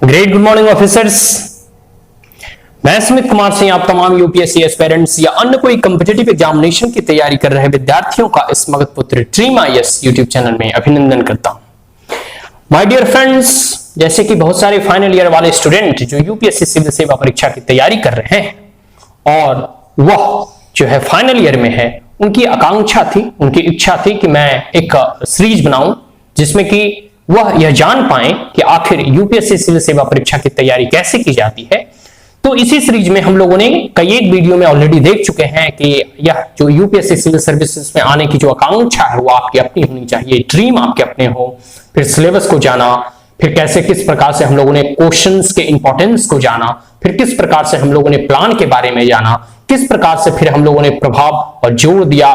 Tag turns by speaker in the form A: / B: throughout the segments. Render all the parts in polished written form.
A: Great good morning officers. मैं सुमित कुमार सिंह आप तमाम यूपीएससी एस्पिरेंट्स या अन्य कोई कॉम्पिटिटिव एग्जामिनेशन की तैयारी कर रहे विद्यार्थियों का इस मगध पुत्र ड्रीम आईएएस यूट्यूब चैनल में अभिनंदन करता हूं। माय डियर फ्रेंड्स, जैसे कि बहुत सारे फाइनल ईयर वाले स्टूडेंट जो यूपीएससी सिविल सेवा परीक्षा की तैयारी कर रहे हैं और वह जो है फाइनल ईयर में है, उनकी आकांक्षा थी, उनकी इच्छा थी कि मैं एक सीरीज बनाऊं जिसमें कि वह यह जान पाए कि आखिर यूपीएससी सिविल सेवा परीक्षा की तैयारी कैसे की जाती है। तो इसी सीरीज में हम लोगों ने कई एक वीडियो में ऑलरेडी देख चुके हैं कि यह जो यूपीएससी सिविल सर्विसेज में आने की जो आकांक्षा है वो आपकी अपनी होनी चाहिए, ड्रीम आपके अपने हो। फिर सिलेबस को जाना, फिर कैसे किस प्रकार से हम लोगों ने क्वेश्चंस के इंपॉर्टेंस को जाना, फिर किस प्रकार से हम लोगों ने प्लान के बारे में जाना, किस प्रकार से फिर हम लोगों ने प्रभाव और जोर दिया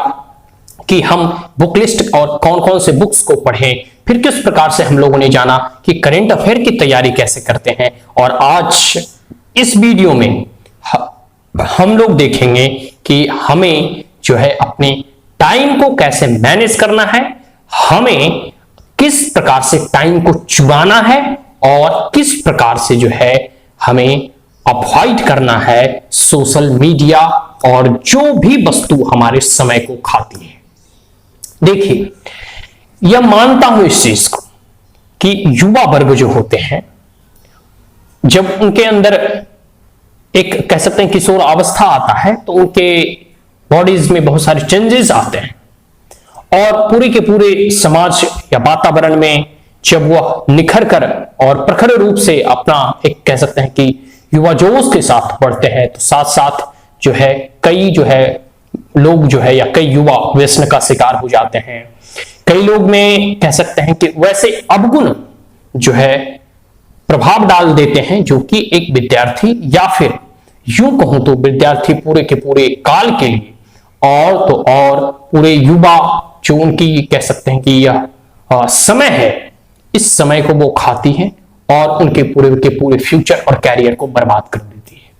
A: कि हम बुक लिस्ट और कौन कौन से बुक्स को पढ़ें, फिर किस प्रकार से हम लोगों ने जाना कि करंट अफेयर की तैयारी कैसे करते हैं। और आज इस वीडियो में हम लोग देखेंगे कि हमें जो है अपने टाइम को कैसे मैनेज करना है, हमें किस प्रकार से टाइम को चुराना है और किस प्रकार से जो है हमें अवॉइड करना है सोशल मीडिया और जो भी वस्तु हमारे समय को खाती है। देखिए, यह मानता हूं इस चीज को कि युवा वर्ग जो होते हैं, जब उनके अंदर एक कह सकते हैं किशोर अवस्था आता है तो उनके बॉडीज में बहुत सारे चेंजेस आते हैं और पूरे के पूरे समाज या वातावरण में जब वह निखर कर और प्रखर रूप से अपना एक कह सकते हैं कि युवा जोश के साथ बढ़ते हैं, तो साथ साथ जो है कई जो है लोग जो है या कई युवा व्यसन का शिकार हो जाते हैं। कई लोग में कह सकते हैं कि वैसे अवगुण जो है प्रभाव डाल देते हैं जो कि एक विद्यार्थी या फिर यूं कहूं तो विद्यार्थी पूरे के पूरे काल के लिए और तो और पूरे युवा जो उनकी कह सकते हैं कि यह समय है, इस समय को वो खाती है और उनके पूरे के पूरे फ्यूचर और कैरियर को बर्बाद कर देती है।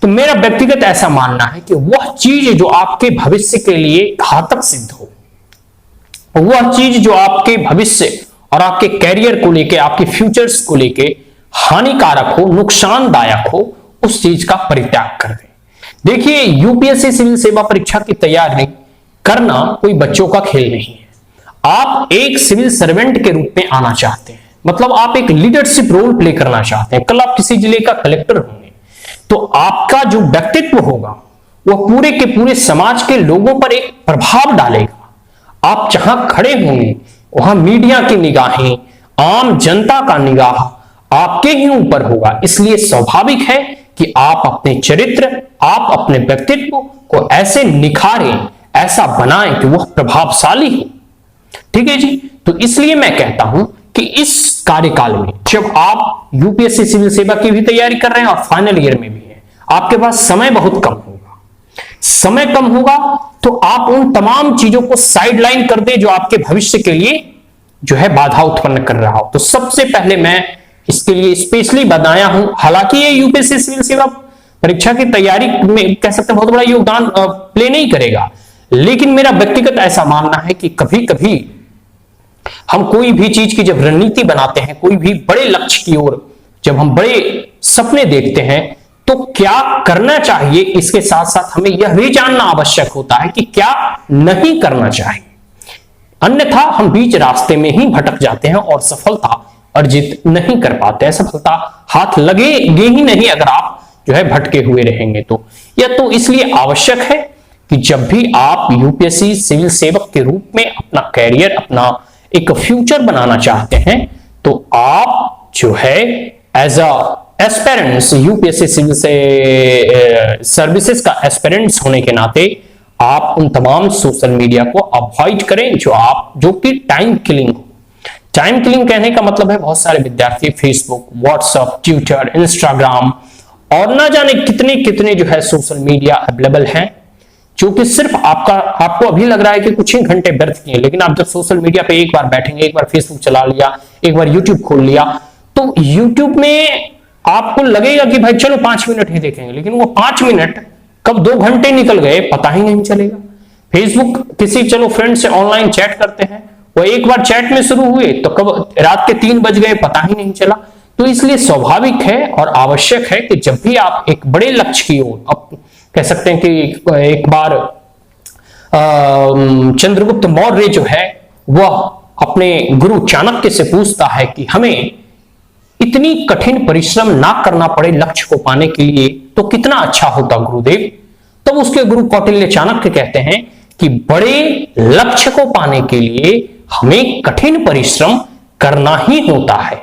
A: तो मेरा व्यक्तिगत ऐसा मानना है कि वह चीज जो आपके भविष्य के लिए घातक सिद्ध हो, वह चीज जो आपके भविष्य और आपके कैरियर को लेके, आपके फ्यूचर्स को लेके हानिकारक हो, नुकसानदायक हो, उस चीज का परित्याग कर दें। देखिए, यूपीएससी सिविल सेवा परीक्षा की तैयारी करना कोई बच्चों का खेल नहीं है। आप एक सिविल सर्वेंट के रूप में आना चाहते हैं, मतलब आप एक लीडरशिप रोल प्ले करना चाहते हैं। कल आप किसी जिले का कलेक्टर होंगे तो आपका जो व्यक्तित्व होगा वह पूरे के पूरे समाज के लोगों पर एक प्रभाव डालेगा। आप जहां खड़े होंगे वहां मीडिया की निगाहें, आम जनता का निगाह आपके ही ऊपर होगा। इसलिए स्वाभाविक है कि आप अपने चरित्र, आप अपने व्यक्तित्व को ऐसे निखारें, ऐसा बनाएं कि वह प्रभावशाली हो। ठीक है जी। तो इसलिए मैं कहता हूं कि इस कार्यकाल में जब आप यूपीएससी सिविल सेवा की भी तैयारी कर रहे हैं और फाइनल ईयर में भी है, आपके पास समय बहुत कम होगा। समय कम होगा तो आप उन तमाम चीजों को साइडलाइन कर दे जो आपके भविष्य के लिए जो है बाधा उत्पन्न कर रहा हो। तो सबसे पहले मैं इसके लिए स्पेशली बनाया हूं, हालांकि ये यूपीएससी सिविल सेवा परीक्षा की तैयारी में कह सकते हैं बहुत बड़ा योगदान प्ले नहीं करेगा, लेकिन मेरा व्यक्तिगत ऐसा मानना है कि कभी कभी हम कोई भी चीज की जब रणनीति बनाते हैं, कोई भी बड़े लक्ष्य की ओर जब हम बड़े सपने देखते हैं, तो क्या करना चाहिए, इसके साथ साथ हमें यह भी जानना आवश्यक होता है कि क्या नहीं करना चाहिए। अन्यथा हम बीच रास्ते में ही भटक जाते हैं और सफलता अर्जित नहीं कर पाते हैं। सफलता हाथ लगेगी ही नहीं अगर आप जो है भटके हुए रहेंगे। तो यह तो इसलिए आवश्यक है कि जब भी आप यूपीएससी सिविल सेवक के रूप में अपना कैरियर, अपना एक फ्यूचर बनाना चाहते हैं, तो आप जो है as a aspirants, UPSC civil से सर्विसेज का एस्पिरेंट्स होने के नाते आप उन तमाम सोशल मीडिया को अवॉइड करें जो कि टाइम किलिंग हो। टाइम किलिंग कहने का मतलब है बहुत सारे विद्यार्थी फेसबुक, व्हाट्सएप, ट्विटर, इंस्टाग्राम और ना जाने कितने कितने जो है सोशल मीडिया अवेलेबल हैं, जो कि सिर्फ आपको अभी लग रहा है कि कुछ ही घंटे व्यर्थ किए, लेकिन आप जब सोशल मीडिया पे एक बार बैठेंगे, एक बार फेसबुक चला लिया, एक बार यूट्यूब खोल लिया, तो यूट्यूब में आपको लगेगा कि भाई चलो 5 मिनट ही देखेंगे, लेकिन वो 5 मिनट कब 2 घंटे निकल गए पता ही नहीं चलेगा। फेसबुक किसी चलो फ्रेंड से ऑनलाइन चैट करते हैं, वो एक बार चैट में शुरू हुए तो कब रात के 3 बज गए पता ही नहीं चला। तो इसलिए स्वाभाविक है और आवश्यक है कि जब भी आप एक बड़े लक्ष्य की ओर, अब कह सकते हैं कि एक बार चंद्रगुप्त मौर्य जो है वह अपने गुरु चाणक्य से पूछता है कि हमें इतनी कठिन परिश्रम ना करना पड़े लक्ष्य को पाने के लिए तो कितना अच्छा होता गुरुदेव। तब उसके गुरु कौटिल्य चाणक्य कहते हैं कि बड़े लक्ष्य को पाने के लिए हमें कठिन परिश्रम करना ही होता है,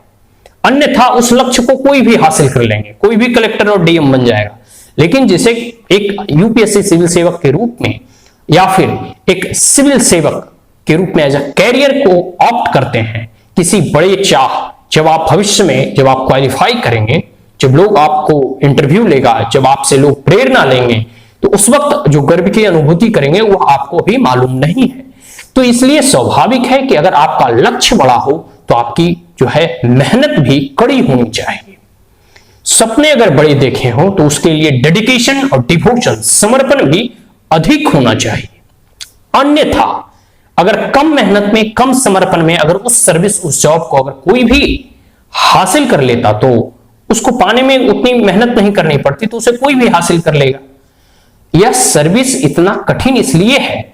A: अन्यथा उस लक्ष्य को कोई भी हासिल कर लेंगे, कोई भी कलेक्टर और डीएम बन जाएगा, लेकिन जिसे एक यूपीएससी सिविल सेवक के रूप में या फिर एक सिविल सेवक के रूप में एज अ कैरियर को ऑप्ट करते हैं, किसी बड़े चाह, जब आप भविष्य में जब आप क्वालिफाई करेंगे, जब लोग आपको इंटरव्यू लेगा, जब आपसे लोग प्रेरणा लेंगे, तो उस वक्त जो गर्व की अनुभूति करेंगे वो आपको भी मालूम नहीं है। तो इसलिए स्वाभाविक है कि अगर आपका लक्ष्य बड़ा हो तो आपकी जो है मेहनत भी कड़ी होनी चाहिए। सपने अगर बड़े देखे हो तो उसके लिए डेडिकेशन और डिवोशन, समर्पण भी अधिक होना चाहिए। अन्यथा अगर कम मेहनत में, कम समर्पण में अगर उस सर्विस, उस जॉब को अगर कोई भी हासिल कर लेता तो उसको पाने में उतनी मेहनत नहीं करनी पड़ती, तो उसे कोई भी हासिल कर लेगा। यह सर्विस इतना कठिन इसलिए है,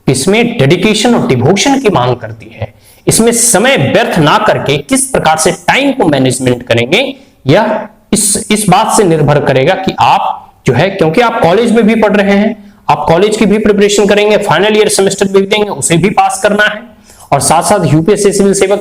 A: इसमें डेडिकेशन और डिवोशन की मांग करती है। इसमें समय व्यर्थ ना करके किस प्रकार से टाइम को मैनेजमेंट करेंगे, यह इस बात से निर्भर करेगा कि आप जो है, क्योंकि आप कॉलेज में भी पढ़ रहे हैं, आप कॉलेज की भी प्रिपरेशन करेंगे, फाइनल ईयर सेमेस्टर भी देंगे, उसे भी पास करना है, और साथ साथ यूपीएससी सिविल सेवा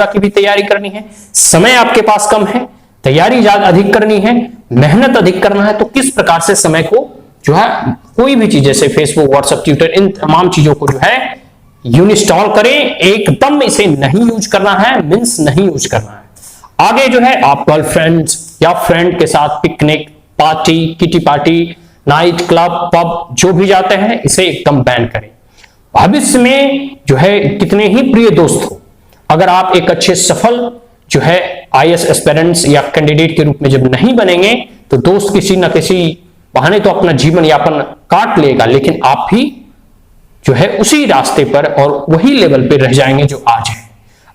A: की भी तैयारी करनी है। समय आपके पास कम है, तैयारी ज्यादा अधिक करनी है, मेहनत अधिक करना है, तो किस प्रकार से समय को जो है कोई भी चीज जैसे फेसबुक, व्हाट्सएप, ट्विटर, इन तमाम चीजों को जो है यूनिस्टॉल करें, एकदम इसे नहीं यूज करना है, मींस नहीं यूज करना है। आगे जो है आप गर्लफ्रेंड या फ्रेंड के साथ picnic, party, kitty party, night club, pub जो भी जाते हैं, इसे एकदम बैन करें। भविष्य में जो है कितने ही प्रिय दोस्त हो, अगर आप एक अच्छे सफल जो है आईएएस एस्पिरेंट्स या कैंडिडेट के रूप में जब नहीं बनेंगे तो दोस्त किसी न किसी बहाने तो अपना जीवन यापन काट लेगा, लेकिन आप भी जो है उसी रास्ते पर और वही लेवल पे रह जाएंगे जो आज है।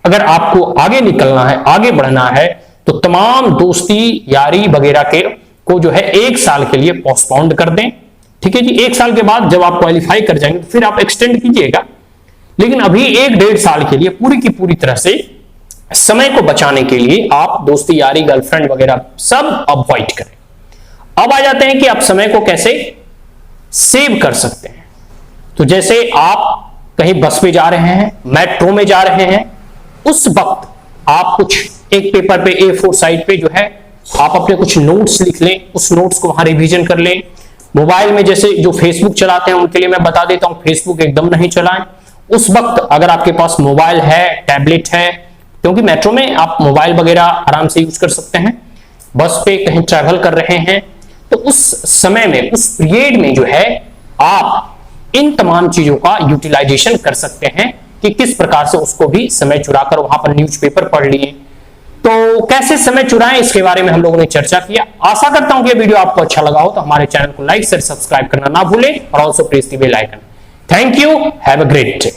A: अगर आपको आगे निकलना है, आगे बढ़ना है, तो तमाम दोस्ती यारी वगैरह के को जो है 1 साल के लिए पोस्टपोन्ड कर दें। ठीक है जी, 1 साल के बाद जब आप क्वालिफाई कर जाएंगे तो फिर आप एक्सटेंड कीजिएगा, लेकिन अभी 1-1.5 साल के लिए पूरी की पूरी तरह से समय को बचाने के लिए आप दोस्ती यारी, गर्लफ्रेंड वगैरह सब अवॉइड करें। अब आ जाते हैं कि आप समय को कैसे सेव कर सकते हैं। तो जैसे आप कहीं बस में जा रहे हैं, मेट्रो में जा रहे हैं, उस वक्त आप कुछ एक पेपर पे A4 साइड पे जो है आप अपने कुछ नोट्स लिख लें, उस नोट्स को वहां रिवीजन कर लें। मोबाइल में जैसे जो फेसबुक चलाते हैं उनके लिए मैं बता देता हूं, फेसबुक एकदम नहीं चलाएं। उस वक्त अगर आपके पास मोबाइल है, टैबलेट है, क्योंकि मेट्रो में आप मोबाइल वगैरह आराम से यूज कर सकते हैं, बस पे कहीं ट्रैवल कर रहे हैं, तो उस समय में, उस पीरियड में जो है आप इन तमाम चीजों का यूटिलाइजेशन कर सकते हैं कि किस प्रकार से उसको भी समय चुराकर वहां पर न्यूज़पेपर पढ़ लिए। तो कैसे समय चुराएं, इसके बारे में हम लोगों ने चर्चा किया। आशा करता हूं कि ये वीडियो आपको अच्छा लगा हो, तो हमारे चैनल को लाइक, शेयर, सब्सक्राइब करना ना भूलें और also press the bell icon. Thank you, have a great day.